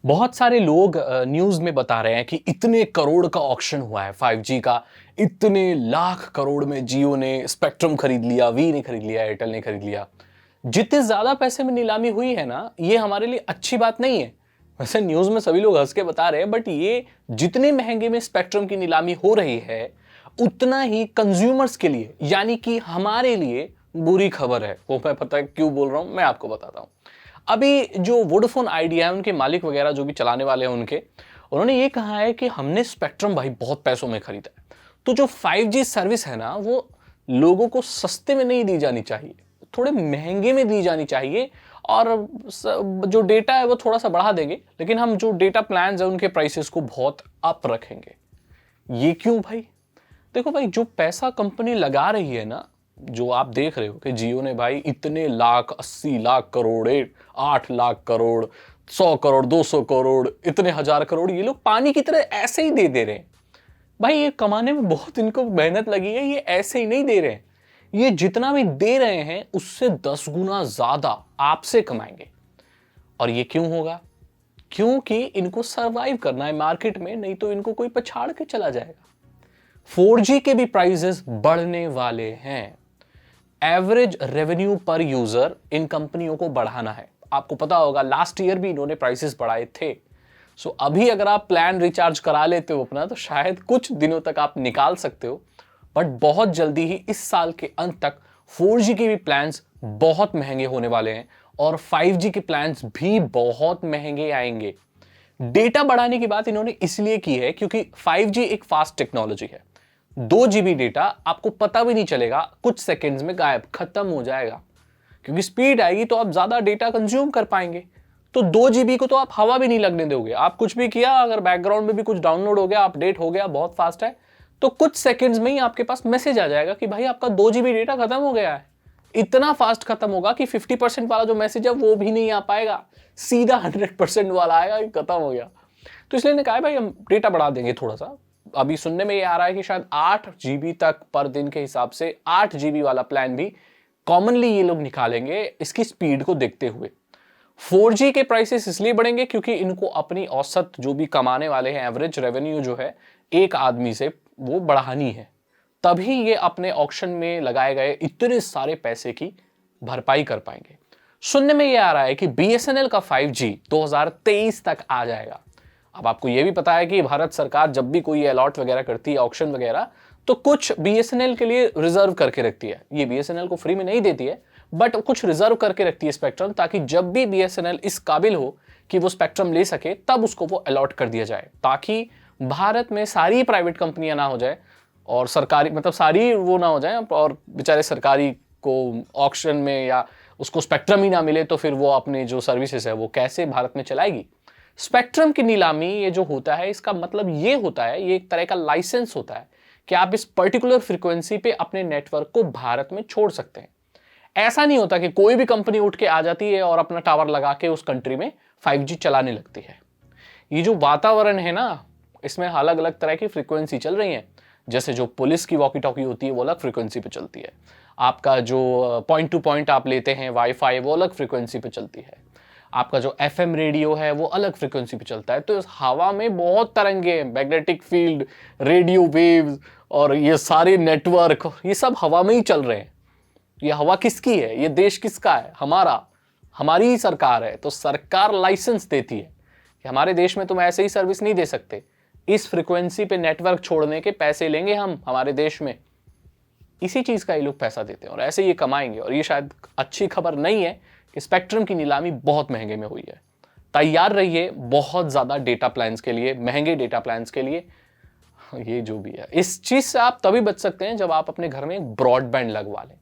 बहुत सारे लोग न्यूज़ में बता रहे हैं कि इतने करोड़ का ऑक्शन हुआ है 5G का, इतने लाख करोड़ में जियो ने स्पेक्ट्रम खरीद लिया, वी ने खरीद लिया, एयरटेल ने खरीद लिया। जितने ज़्यादा पैसे में नीलामी हुई है ना, ये हमारे लिए अच्छी बात नहीं है। वैसे न्यूज़ में सभी लोग हंस के बता रहे हैं, बट ये जितने महंगे में स्पेक्ट्रम की नीलामी हो रही है, उतना ही कंज्यूमर्स के लिए यानी कि हमारे लिए बुरी खबर है। वो मैं पता है क्यों बोल रहा हूँ, मैं आपको बताता हूँ। अभी जो वोडाफोन आइडिया है, उनके मालिक वगैरह जो भी चलाने वाले हैं उन्होंने ये कहा है कि हमने स्पेक्ट्रम भाई बहुत पैसों में खरीदा है। तो जो 5G सर्विस है ना, वो लोगों को सस्ते में नहीं दी जानी चाहिए, थोड़े महंगे में दी जानी चाहिए। और जो डेटा है वो थोड़ा सा बढ़ा देंगे, लेकिन हम जो डेटा प्लान्स है उनके प्राइसेस को बहुत अप रखेंगे। ये क्यों भाई? देखो भाई, जो पैसा कंपनी लगा रही है ना, जो आप देख रहे हो कि जियो ने भाई इतने लाख, 80 लाख करोड़, 8 लाख करोड़, 100 करोड़, 200 करोड़, इतने हजार करोड़ ये लोग पानी की तरह ऐसे ही दे रहे हैं। भाई ये कमाने में बहुत इनको मेहनत लगी है, ये ऐसे ही नहीं दे रहे हैं। ये जितना भी दे रहे हैं उससे 10 गुना ज्यादा आपसे कमाएंगे। और ये क्यों होगा? क्योंकि इनको सरवाइव करना है मार्केट में, नहीं तो इनको कोई पछाड़ के चला जाएगा। 4G के भी प्राइसेस बढ़ने वाले हैं। एवरेज रेवेन्यू पर यूजर इन कंपनियों को बढ़ाना है। आपको पता होगा लास्ट ईयर भी इन्होंने प्राइसेस बढ़ाए थे। सो अभी अगर आप प्लान रिचार्ज करा लेते हो अपना, तो शायद कुछ दिनों तक आप निकाल सकते हो, बट बहुत जल्दी ही इस साल के अंत तक 4G के भी प्लान्स बहुत महंगे होने वाले हैं और 5G के प्लान्स भी बहुत महंगे आएंगे। डेटा बढ़ाने की बात इन्होंने इसलिए की है क्योंकि 5G एक फास्ट टेक्नोलॉजी है। 2 GB डेटा आपको पता भी नहीं चलेगा, कुछ सेकंड्स में गायब, खत्म हो जाएगा। क्योंकि स्पीड आएगी तो आप ज्यादा डेटा कंज्यूम कर पाएंगे। तो 2 GB को तो आप हवा भी नहीं लगने दोगे। आप कुछ भी किया, अगर बैकग्राउंड में भी कुछ डाउनलोड हो गया, अपडेट हो गया, बहुत फास्ट है, तो कुछ सेकंड्स में ही आपके पास मैसेज आ जाएगा कि भाई आपका 2 GB डेटा खत्म हो गया है। इतना फास्ट खत्म होगा कि 50% वाला जो मैसेज है वो भी नहीं आ पाएगा, सीधा 100% वाला आएगा कि खत्म हो गया। तो इसलिए ने कहा है भाई हम डेटा बढ़ा देंगे थोड़ा सा। अभी सुनने में ये आ रहा है कि शायद 8 GB तक पर दिन के हिसाब से 8 GB वाला प्लान भी कॉमनली ये लोग निकालेंगे, इसकी स्पीड को देखते हुए। 4G के प्राइसेस इसलिए बढ़ेंगे क्योंकि इनको अपनी औसत जो भी कमाने वाले हैं, एवरेज रेवेन्यू जो है एक आदमी से, वो बढ़ानी है। तभी ये अपने ऑक्शन में लगाए गए इतने सारे पैसे की भरपाई कर पाएंगे। सुनने में ये आ रहा है कि BSNL का 5G 2023 तक आ जाएगा। अब आपको ये भी पता है कि भारत सरकार जब भी कोई अलॉट वगैरह करती है, ऑक्शन वगैरह, तो कुछ BSNL के लिए रिजर्व करके रखती है। ये BSNL को फ्री में नहीं देती है, बट कुछ रिजर्व करके रखती है स्पेक्ट्रम, ताकि जब भी BSNL इस काबिल हो कि वो स्पेक्ट्रम ले सके, तब उसको वो अलॉट कर दिया जाए, ताकि भारत में सारी प्राइवेट कंपनियां ना हो जाए और सरकारी, मतलब सारी वो ना हो जाए और बेचारे सरकारी को ऑक्शन में या उसको स्पेक्ट्रम ही ना मिले, तो फिर वो अपने जो सर्विसेज है वो कैसे भारत में चलाएगी। स्पेक्ट्रम की नीलामी ये जो होता है, इसका मतलब ये होता है, ये एक तरह का लाइसेंस होता है कि आप इस पर्टिकुलर फ्रीक्वेंसी पे अपने नेटवर्क को भारत में छोड़ सकते हैं। ऐसा नहीं होता कि कोई भी कंपनी उठ के आ जाती है और अपना टावर लगा के उस कंट्री में 5G चलाने लगती है। ये जो वातावरण है ना, इसमें अलग अलग तरह की फ्रीक्वेंसी चल रही है। जैसे जो पुलिस की वॉकी टॉकी होती है वो अलग फ्रीक्वेंसी पे चलती है। आपका जो पॉइंट टू पॉइंट आप लेते हैं वाईफाई, वो अलग फ्रीक्वेंसी पे चलती है। आपका जो FM रेडियो है वो अलग फ्रीक्वेंसी पे चलता है। तो इस हवा में बहुत तरंगे हैं, मैग्नेटिक फील्ड, रेडियो वेव्स और ये सारे नेटवर्क, ये सब हवा में ही चल रहे हैं। ये हवा किसकी है? ये देश किसका है? हमारा, हमारी ही सरकार है। तो सरकार लाइसेंस देती है कि हमारे देश में तुम ऐसे ही सर्विस नहीं दे सकते, इस फ्रीक्वेंसी पे नेटवर्क छोड़ने के पैसे लेंगे हम हमारे देश में। इसी चीज का ये लोग पैसा देते हैं और ऐसे ये कमाएंगे। और ये शायद अच्छी खबर नहीं है कि स्पेक्ट्रम की नीलामी बहुत महंगे में हुई है। तैयार रहिए बहुत ज्यादा डेटा प्लान्स के लिए, महंगे डेटा प्लान्स के लिए। ये जो भी है, इस चीज से आप तभी बच सकते हैं जब आप अपने घर में एक ब्रॉडबैंड लगवा लें।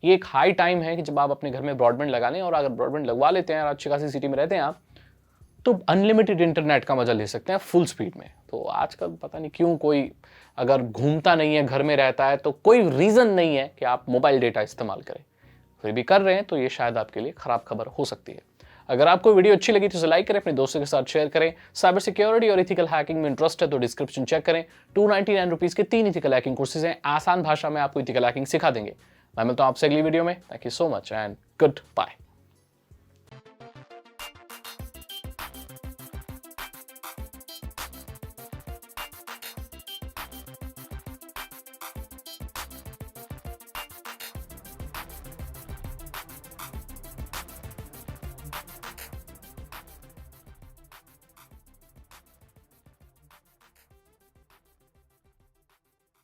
ये एक हाई टाइम है कि जब आप अपने घर में ब्रॉडबैंड लगा लें, और अगर ब्रॉडबैंड लगवा लेते हैं और अच्छी खासी सिटी में रहते हैं आप, तो अनलिमिटेड इंटरनेट का मजा ले सकते हैं फुल स्पीड में। तो आजकल पता नहीं क्यों कोई अगर घूमता नहीं है, घर में रहता है, तो कोई रीजन नहीं है कि आप मोबाइल डेटा इस्तेमाल करें। फिर भी कर रहे हैं तो ये शायद आपके लिए खराब खबर हो सकती है। अगर आपको वीडियो अच्छी लगी तो इसे लाइक करें, अपने दोस्तों के साथ शेयर करें। साइबर सिक्योरिटी और इथिकल हैकिंग में इंटरेस्ट है तो डिस्क्रिप्शन चेक करें। 299 रुपीज के 3 इथिकल हैकिंग कोर्सेज हैं, आसान भाषा में आपको इथिकल हैकिंग सिखा देंगे। मैं मिलता हूं आपसे अगली वीडियो में। Thank you so much and good bye.